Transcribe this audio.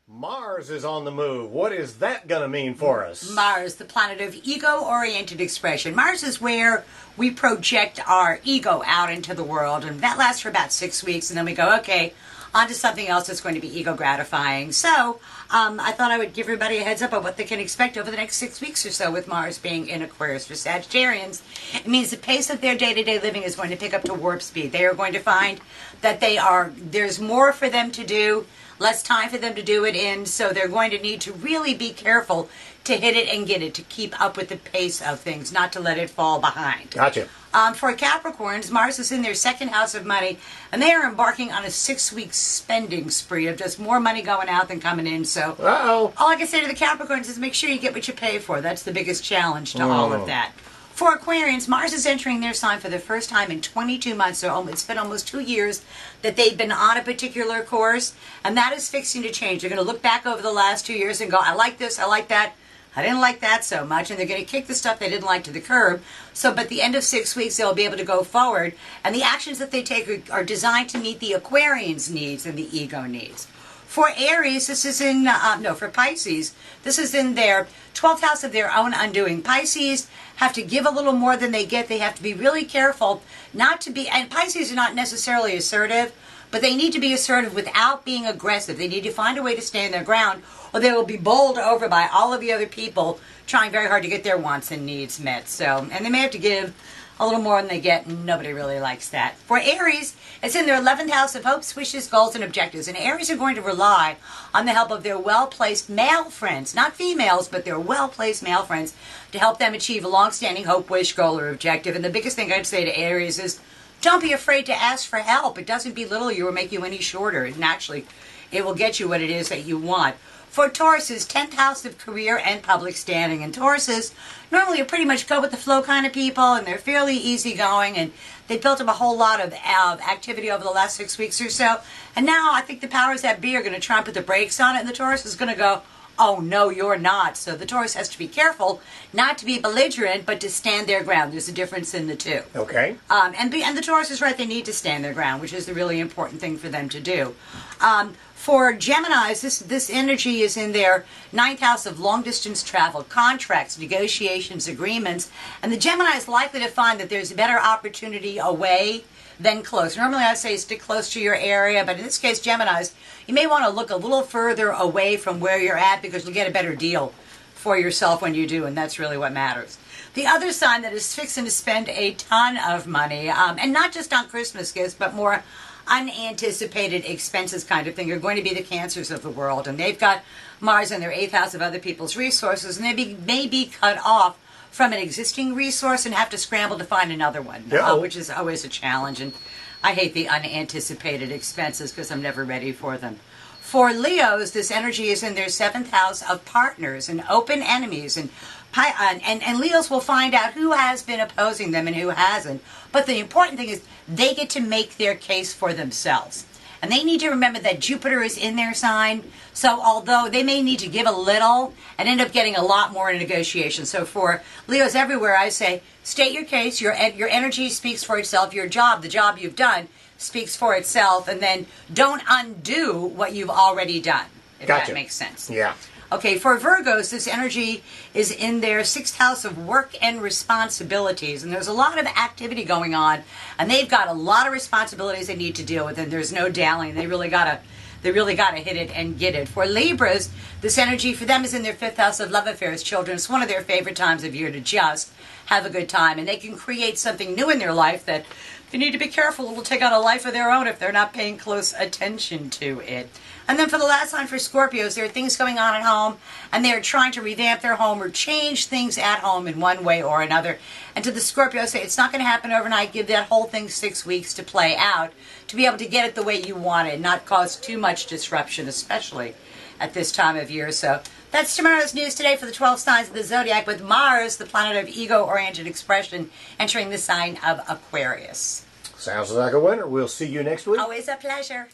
Mars is on the move. What is that going to mean for us? Mars, the planet of ego-oriented expression. Mars is where we project our ego out into the world, and that lasts for about 6 weeks, and then we go, okay, on to something else that's going to be ego-gratifying. So I thought I would give everybody a heads up on what they can expect over the next 6 weeks or so with Mars being in Aquarius. For Sagittarians, it means the pace of their day-to-day living is going to pick up to warp speed. They are going to find that there's more for them to do, less time for them to do it in, so they're going to need to really be careful to hit it and get it, to keep up with the pace of things, not to let it fall behind. Gotcha. For Capricorns, Mars is in their second house of money, and they are embarking on a 6-week spending spree of just more money going out than coming in. So all I can say to the Capricorns is make sure you get what you pay for. That's the biggest challenge to all of that. For Aquarians, Mars is entering their sign for the first time in 22 months, so it's been almost 2 years that they've been on a particular course, and that is fixing to change. They're going to look back over the last 2 years and go, I like this, I like that, I didn't like that so much, and they're going to kick the stuff they didn't like to the curb. So, but at the end of 6 weeks, they'll be able to go forward, and the actions that they take are designed to meet the Aquarians' needs and the ego needs. For Aries, this is in, for Pisces, this is in their 12th house of their own undoing. Pisces have to give a little more than they get. They have to be really careful not to be, and Pisces are not necessarily assertive, but they need to be assertive without being aggressive. They need to find a way to stand their ground, or they will be bowled over by all of the other people trying very hard to get their wants and needs met. So, and they may have to give a little more than they get, and nobody really likes that. For Aries, it's in their 11th house of hopes, wishes, goals, and objectives. And Aries are going to rely on the help of their well-placed male friends, not females, but their well-placed male friends, to help them achieve a long-standing hope, wish, goal, or objective. And the biggest thing I'd say to Aries is, don't be afraid to ask for help. It doesn't belittle you or make you any shorter. Naturally, it will get you what it is that you want. For Tauruses, 10th house of career and public standing. And Tauruses normally are pretty much go-with-the-flow kind of people, and they're fairly easygoing, and they built up a whole lot of activity over the last 6 weeks or so. And now I think the powers that be are going to try and put the brakes on it, and the Taurus is going to go, oh, no, you're not. So the Taurus has to be careful not to be belligerent, but to stand their ground. There's a difference in the two. Okay. And the Taurus is right. They need to stand their ground, which is the really important thing for them to do. For Geminis, this energy is in their 9th house of long-distance travel, contracts, negotiations, agreements. And the Gemini is likely to find that there's a better opportunity away than close. Normally I say stick close to your area, but in this case, Geminis, you may want to look a little further away from where you're at because you'll get a better deal for yourself when you do, and that's really what matters. The other sign that is fixing to spend a ton of money, and not just on Christmas gifts, but more unanticipated expenses kind of thing, are going to be the Cancers of the world. And they've got Mars in their 8th house of other people's resources, and they may be cut off from an existing resource and have to scramble to find another one, which is always a challenge. And I hate the unanticipated expenses because I'm never ready for them. For Leos, this energy is in their 7th house of partners and open enemies, and Leos will find out who has been opposing them and who hasn't. But the important thing is they get to make their case for themselves. And they need to remember that Jupiter is in their sign, so although they may need to give a little and end up getting a lot more in negotiations. So for Leos everywhere, I say, state your case, your energy speaks for itself, your job, the job you've done, speaks for itself, and then don't undo what you've already done, if that makes sense. Yeah. Okay, for Virgos, this energy is in their 6th house of work and responsibilities, and there's a lot of activity going on, and they've got a lot of responsibilities they need to deal with, and there's no dallying. They really gotta hit it and get it. For Libras, this energy for them is in their 5th house of love affairs, children. It's one of their favorite times of year to just have a good time, and they can create something new in their life that they need to be careful. It will take on a life of their own if they're not paying close attention to it. And then for the last sign for Scorpios, there are things going on at home, and they're trying to revamp their home or change things at home in one way or another. And to the Scorpios, say it's not going to happen overnight. Give that whole thing 6 weeks to play out, to be able to get it the way you want it, and not cause too much disruption, especially at this time of year. So that's tomorrow's news today for the 12 signs of the zodiac, with Mars, the planet of ego-oriented expression, entering the sign of Aquarius. Sounds like a winner. We'll see you next week. Always a pleasure.